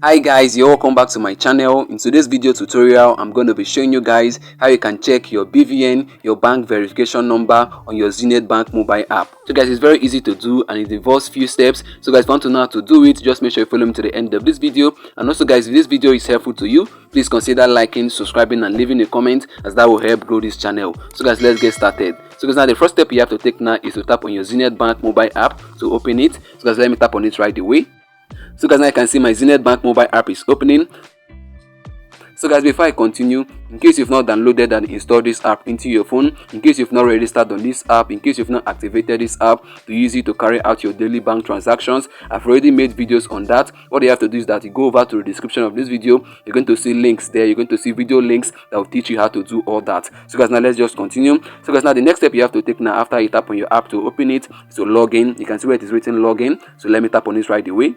Hi guys, you're welcome back to my channel. In today's video tutorial, I'm going to be showing you guys how you can check your BVN, your bank verification number on your Zenith Bank Mobile App. So guys, it's very easy to do and it involves few steps. So guys, if you want to know how to do it, just make sure you follow me to the end of this video. And also guys, if this video is helpful to you, please consider liking, subscribing and leaving a comment, as that will help grow this channel. So guys, let's get started. So guys, now the first step you have to take now is to tap on your Zenith Bank Mobile App to open it. So guys, let me tap on it right away. So guys, now you can see my Zenith Bank Mobile App is opening. So guys, before I continue, in case you've not downloaded and installed this app into your phone, in case you've not registered on this app, in case you've not activated this app to use it to carry out your daily bank transactions, I've already made videos on that. What you have to do is that you go over to the description of this video. You're going to see links there. You're going to see video links that will teach you how to do all that. So guys, now let's just continue. So guys, now the next step you have to take now after you tap on your app to open it is to log in. You can see where it is written login. So let me tap on it right away.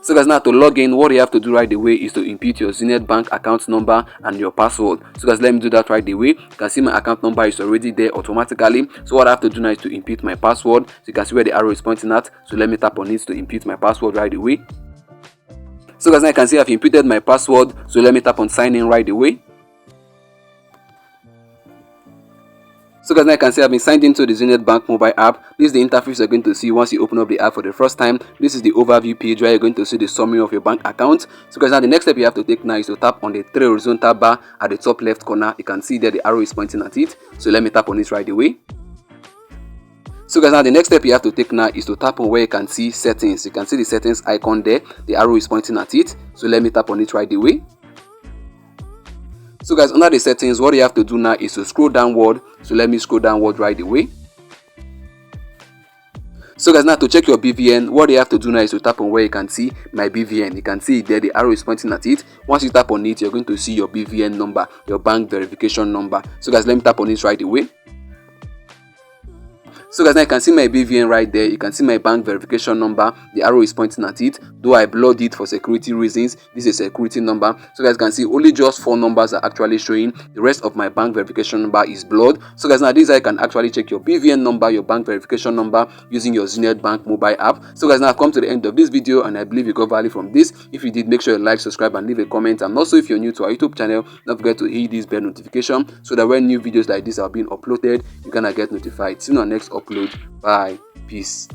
So guys, now to log in, what you have to do right away is to input your Zenith Bank account number and your password. So guys, let me do that right away. You can see my account number is already there automatically. So what I have to do now is to input my password. So you can see where the arrow is pointing at. So let me tap on it to input my password right away. So guys, now you can see I've inputted my password. So let me tap on sign in right away. So guys, now you can see I've been signed into the Zenith Bank Mobile App. This is the interface you're going to see once you open up the app for the first time. This is the overview page where you're going to see the summary of your bank account. So guys, now the next step you have to take now is to tap on the three horizontal bar at the top left corner. You can see there the arrow is pointing at it. So let me tap on it right away. So guys, now the next step you have to take now is to tap on where you can see settings. You can see the settings icon there. The arrow is pointing at it. So let me tap on it right away. So guys, under the settings, what you have to do now is to scroll downward. So let me scroll downward right away. So guys, now to check your BVN, what you have to do now is to tap on where you can see my BVN. You can see it there, the arrow is pointing at it. Once you tap on it, you're going to see your BVN number, your bank verification number. So guys, let me tap on it right away. So guys, now you can see my BVN right there. You can see my bank verification number. The arrow is pointing at it. Though I blurred it for security reasons, this is a security number. So guys, can see only just 4 numbers are actually showing. The rest of my bank verification number is blurred. So guys, now this is how you can actually check your BVN number, your bank verification number using your Zenith Bank Mobile App. So guys, now I've come to the end of this video and I believe you got value from this. If you did, make sure you like, subscribe and leave a comment. And also, if you're new to our YouTube channel, don't forget to hit this bell notification so that when new videos like this are being uploaded, you're gonna get notified. See you on our next upload. Bye. Peace.